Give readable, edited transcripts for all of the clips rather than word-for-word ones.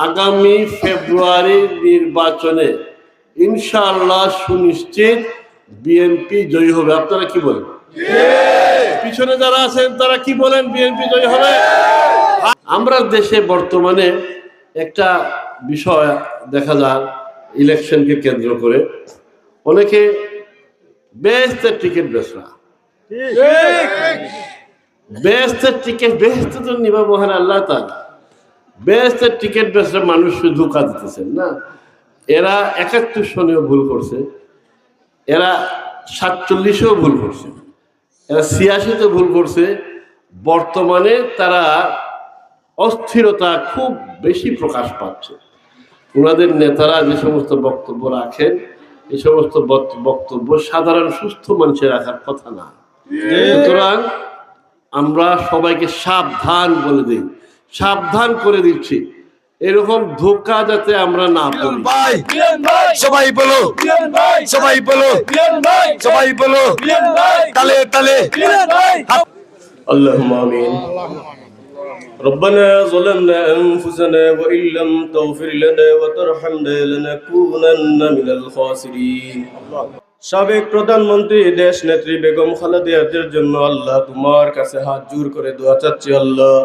আগামী ফেব্রুয়ারির নির্বাচনে ইনশাআল্লাহ সুনিশ্চিত বিএনপি জয়ী হবে। আপনারা কি বলেন? পিছনে যারা আছেন তারা কি বলেন? বিএনপি জয়ী হবে। আমরা দেশে বর্তমানে একটা বিষয় দেখা যায়, ইলেকশনকে কেন্দ্র করে অনেকে বেহেশতের টিকিট বেচরা, বেহেশতের টিকিট, বেহেশত তো নিবা মহান আল্লাহ তাআলা, বেহেশতের টিকিট বেচরা মানুষ ধোঁকা দিতেছেন না। এরা ৭১ সনেও ভুল করছে, এরা ৪৭-এও ভুল করছে, এরা ৮৬-তে ভুল করছে। বর্তমানে তারা অস্থিরতা খুব বেশি প্রকাশ পাচ্ছে। ওনাদের নেতারা যে সমস্ত বক্তব্য রাখেন, এই সমস্ত বক্তব্য সাধারণ সুস্থ মানুষের রাখার কথা না। সুতরাং আমরা সবাইকে সাবধান বলে দিই, সাবধান করে দিচ্ছি, এরকম ধোঁকা যাতে আমরা না পড়ি। সবাই বলো, সবাই বলো, সবাই বলো, তালে তালে আল্লাহুম্মা আমিন। ربنا ظلمنا أنفسنا وإن لم تغفر لنا وترحمنا لنكونن من الخاسرين। সাবেক প্রধানমন্ত্রী দেশ নেত্রী বেগম খালেদা জিয়ার জন্য আল্লাহ তোমার কাছে হাত জোর করে দোয়া চাচ্ছি। আল্লাহ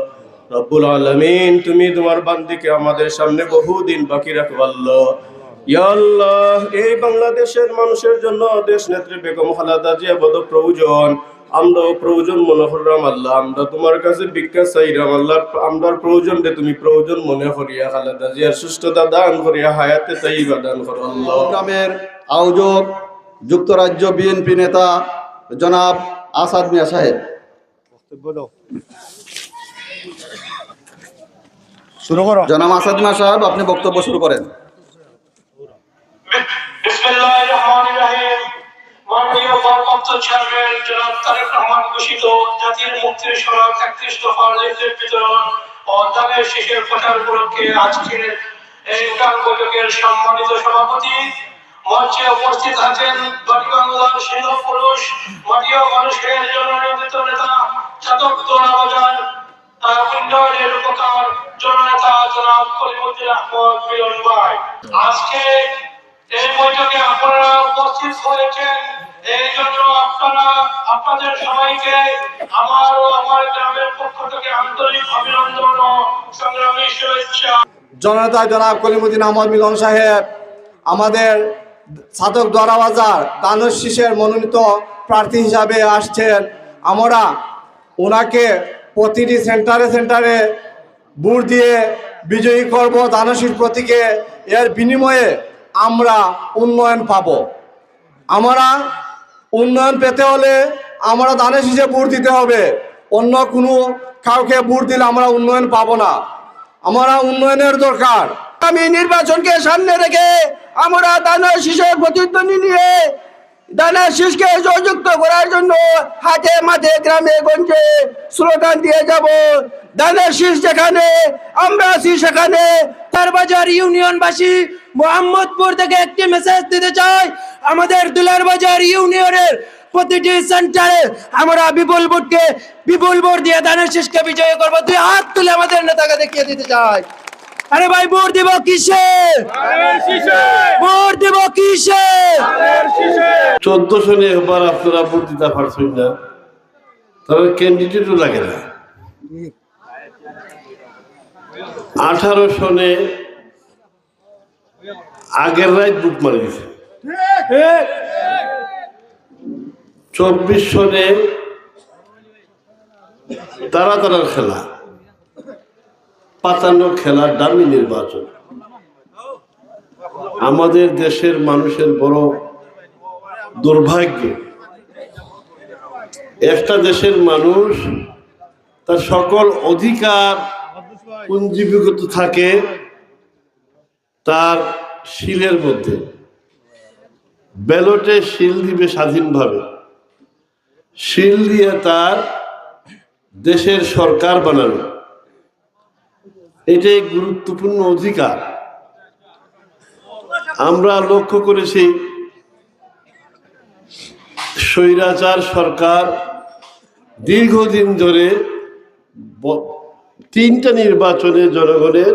রব্বুল আলামিন, তুমি তোমার বান্দিকে আমাদের সামনে বহুদিন বাকি রাখো। আল্লাহ, ইয়া আল্লাহ, এই বাংলাদেশের মানুষের জন্য দেশ নেত্রী বেগম খালেদা জিয়া বড় প্রয়োজন, আমরাও প্রয়োজন মনে করলাম। আল্লাহ, আমরা তোমার কাছে ভিক্ষা চাইলাম। আল্লাহ, আমরার প্রয়োজন দে তুমি প্রয়োজন মনে করিয়া খালেদা জিয়ার সুস্থতা দান করিয়া হায়াতে তাইয়্যিবা দান করো। আল্লাহ। গ্রামের আয়োজক যুক্তরাজ্য বিএনপি নেতা জনাব আসাদ মিয়া সাহেব, শুরু করো। জনাব আসাদ মিয়া সাহেব, আপনি বক্তব্য শুরু করেন। বিসমিল্লাহির রহমানির রহিম। মাননীয় ভারপ্রাপ্ত চেয়ারম্যান জনাব তারেক রহমান ঘোষিত জাতির মুক্তির সনদ ৩১ দফার লিফলেট বিতরণ ও দানের শীষের প্রচার উপলক্ষে আজকের এই গান বৈঠকের সম্মানিত সভাপতি, মঞ্চে উপস্থিত আছেন বাড়ি বাংলার সিংহ পুরুষ, মাটিয়া মানুষের জননেতা নেতা সাধক দোলা বাজার উন্নয়নের উপকার জননেতা জনাব কলিমুদ্দিন আহমদ মিলন ভাই। আজকে এই বৈঠকে আপনারা উপস্থিত হয়েছেন, এই জন্য আপনাদের সবাইকে আমার ও আমার গ্রামের পক্ষ থেকে আন্তরিক অভিনন্দন ও সংগ্রামী শুভেচ্ছা। জননেতা জনাব কলিমুদ্দিন আহমদ মিলন সাহেব আমাদের সাধক দোলা বাজার দানের শীষের মনোনীত প্রার্থী হিসাবে আসছেন। আমরা ওনাকে প্রতিটি সেন্টারে সেন্টারে ভোট দিয়ে বিজয়ী করব দানের শীষ প্রতীকে। এর বিনিময়ে আমরা উন্নয়ন পাব। আমরা উন্নয়ন পেতে হলে আমরা দানের শীষে ভোট দিতে হবে। অন্য কোনো কাউকে ভোট দিলে আমরা উন্নয়ন পাবো না। আমরা উন্নয়নের দরকার। আমি নির্বাচনকে সামনে রেখে আমরা দানের শীষের প্রতিদ্বন্দ্বী নিয়ে দানের শীষকে জয়যুক্ত করার জন্য হাটে মাঠে গ্রামে গঞ্জে স্লোগান দিয়ে যাব। দানের শীষ যেখানে আমরা আছি সেখানে। দুলারবাজার ইউনিয়নবাসী মোহাম্মদপুর থেকে একটি মেসেজ দিতে চাই, আমাদের দুলারবাজার ইউনিয়নের প্রতিটি সেন্টারে আমরা বিপুল ভোট দিয়ে দানের শীষকে বিজয় করবো। দুই হাত তুলে আমাদের নেতাকে দেখিয়ে দিতে চাই। আরে ভাই, ভোট দিব কিসে? ভোট দিব কিসে? 14 সনে এবার আপনারা ভোট দিতে পারছেন না, তাহলে ক্যান্ডিডেটও লাগে না। 18 সনে আগের রাত বুক মারি দিছে। 24 সনে তারা খেলা, পাতানো খেলা, দামি নির্বাচন। আমাদের দেশের মানুষের বড় দুর্ভাগ্য, একটা দেশের মানুষ তার সকল অধিকার পুঞ্জীভূত থাকে তার শিলের মধ্যে। ব্যালটে শিল দিবে স্বাধীনভাবে, শিল দিয়ে তার দেশের সরকার বানানো, এটাই গুরুত্বপূর্ণ অধিকার। আমরা লক্ষ্য করেছি স্বৈরাচার সরকার দীর্ঘদিন ধরে 3টা নির্বাচনে জনগণের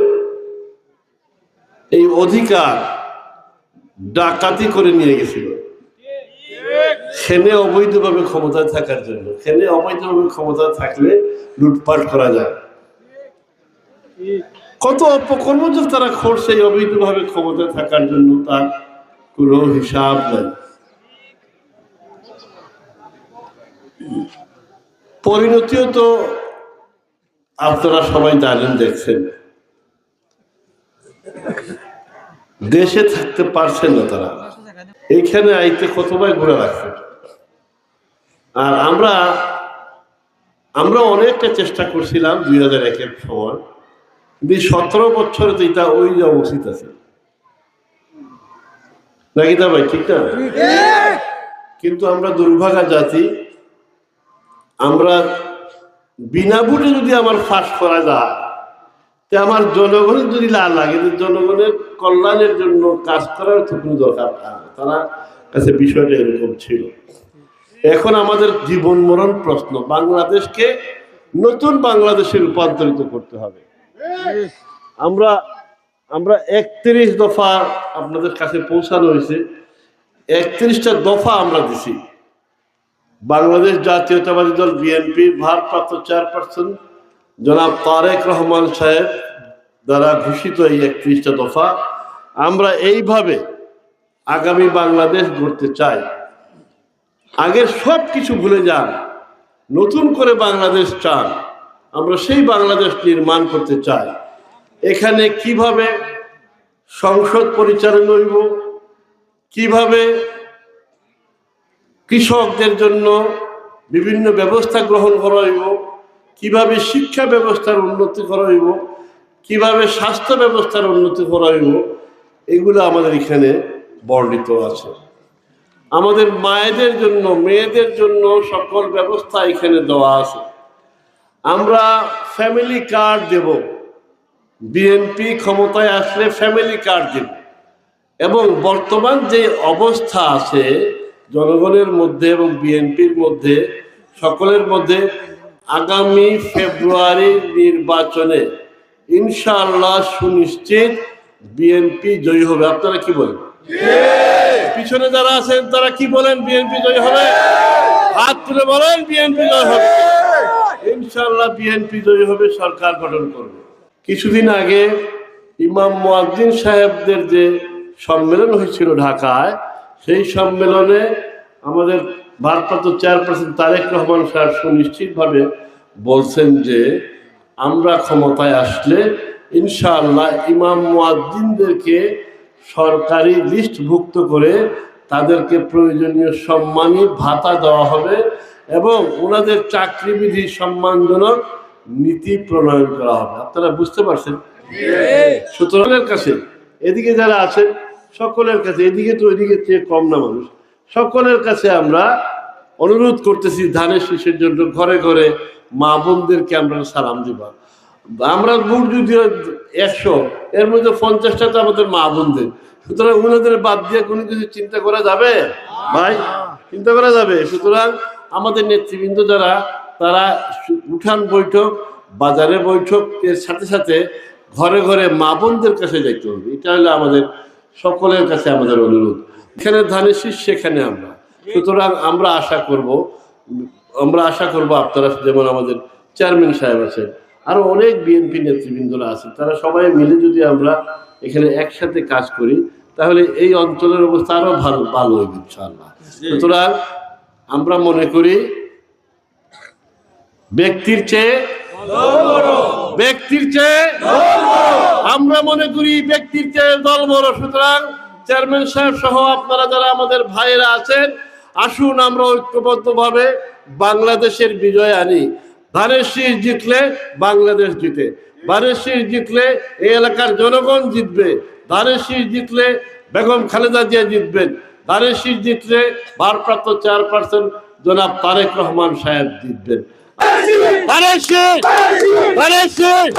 এই অধিকার ডাকাতি করে নিয়ে গেছিল সেনে অবৈধভাবে ক্ষমতায় থাকার জন্য। সেনে অবৈধভাবে ক্ষমতায় থাকলে লুটপাট করা যায়। কত অপকর্ম যে তারা করছে এই অবৈধভাবে ক্ষমতায় থাকার জন্য, তার কোনো হিসাব নেই। পরিণতিও তো আপনারা সবাই জানেন, দেখছেন। দেশে থাকতে পারছেন না তারা, এইখানে আইতে কতবার ঘুরে রাখছেন। আর আমরা অনেকটা চেষ্টা করছিলাম 2001-এর সময়, 17 বছরে তো এটা ওই যা উচিত আছে নাকি তা ভাই, ঠিক না? কিন্তু আমরা দুর্ভাগা জাতি, আমরা বিনা ভোটে যদি আমার ফাঁস করা যায়, তে আমার জনগণের যদি লাগে, জনগণের কল্যাণের জন্য কাজ করার তো কোনো দরকার না। তারা কাছে বিষয়টা এরকম ছিল। এখন আমাদের জীবন মরণ প্রশ্ন, বাংলাদেশকে নতুন বাংলাদেশে রূপান্তরিত করতে হবে। আমরা 31 দফা আপনাদের কাছে পৌঁছানো হয়েছে। 31টা দফা আমরা দিছি। বাংলাদেশ জাতীয়তাবাদী দল বিএনপির ভারপ্রাপ্ত চেয়ারপারসন জনাব তারেক রহমান সাহেব দ্বারা ঘোষিত এই 31টা দফা আমরা এইভাবে আগামী বাংলাদেশ গড়তে চাই। আগের সব কিছু ভুলে যান, নতুন করে বাংলাদেশ চান। আমরা সেই বাংলাদেশ নির্মাণ করতে চাই। এখানে কিভাবে সংসদ পরিচালনা হইব, কিভাবে কৃষকদের জন্য বিভিন্ন ব্যবস্থা গ্রহণ করা হইব, কিভাবে শিক্ষা ব্যবস্থার উন্নতি করা হইব, কিভাবে স্বাস্থ্য ব্যবস্থার উন্নতি করা হইব, এগুলো আমাদের এখানে বর্ণিত আছে। আমাদের মায়েদের জন্য, মেয়েদের জন্য সকল ব্যবস্থা এখানে দেওয়া আছে। আমরা ফ্যামিলি কার্ড দেব, বিএনপি ক্ষমতায় আসলে ফ্যামিলি কার্ড দেব। এবং বর্তমান যে অবস্থা আছে জনগণের মধ্যে এবং বিএনপির মধ্যে, সকলের মধ্যে, আগামী ফেব্রুয়ারি নির্বাচনে ইনশাআল্লাহ সুনিশ্চিত বিএনপি জয়ী হবে। আপনারা কি বলেন? পিছনে যারা আছেন তারা কি বলেন? বিএনপি জয়ী হবে? হাত তুলে বলেন বিএনপি জয়ী হবে। ইনশাআল্লাহ বিএনপি জয়ী হবে, সরকার গঠন করবে। কিছুদিন আগে ইমাম মুয়াজ্জিন সাহেবদের যে সম্মেলন হয়েছিল ঢাকায়, সেই সম্মেলনে আমাদের ভারপ্রাপ্ত চেয়ারপারসন তারেক রহমান সাহেব সুনিশ্চিতভাবে বলছেন যে আমরা ক্ষমতায় আসলে ইনশাআল্লাহ ইমাম মুয়াজ্জিনদেরকে সরকারি লিস্টভুক্ত করে তাদেরকে প্রয়োজনীয় সম্মানী ভাতা দেওয়া হবে এবং ওনাদের চাকরিবিধি সম্মানজনক নীতি প্রণয়ন করা হবে। আপনারা বুঝতে পারছেন? সুতরাং কাছে এদিকে যারা আছেন সকলের কাছে, এদিকে তো ওইদিকে চেয়ে কম না মানুষ, সকলের কাছে আমরা অনুরোধ করতেছি ধানের শীষের জন্য ঘরে ঘরে মা বোনদেরকে আমরা সালাম দিবা। আমরা ভোট যদি 100, এর মধ্যে 50টা তো আমাদের মা বোনদের। সুতরাং ওনাদের বাদ দিয়ে কোনো কিছু চিন্তা করা যাবে ভাই? চিন্তা করা যাবে? সুতরাং আমাদের নেতৃবৃন্দ যারা, তারা উঠান বৈঠক, বাজারে বৈঠকের সাথে সাথে ঘরে ঘরে মা বোনদের কাছে যাইতে হবে। এটা হলো আমাদের সকলের কাছে আমাদের অনুরোধ। এখানে ধানের শীষ, সেখানে আমরা। সুতরাং আমরা আশা করব আপনারা, যেমন আমাদের চেয়ারম্যান সাহেব আছেন, আরো অনেক বিএনপি নেতৃবৃন্দরা আছেন, তারা সবাই মিলে যদি আমরা এখানে একসাথে কাজ করি তাহলে এই অঞ্চলের অবস্থা আরো ভালো হবে ইনশাআল্লাহ। সুতরাং আমরা মনে করি ব্যক্তির চেয়ে আমরা মনে করি ব্যক্তির চেয়ে দল বড়। সুতরাং চেয়ারম্যান সাহেব সহ আপনারা যারা আমাদের ভাইয়েরা আছেন, আসুন আমরা ঐক্যবদ্ধভাবে বাংলাদেশের বিজয় আনি। ধানের শীষ জিতলে বাংলাদেশ জিতে, ধানের শীষ জিতলে এই এলাকার জনগণ জিতবে, ধানের শীষ জিতলে বেগম খালেদা জিয়া জিতবেন, ধানের শীষ জিতলে ভারপ্রাপ্ত চেয়ারপারসন জনাব তারেক রহমান সাহেব জিতবেন। ধানের শীষ।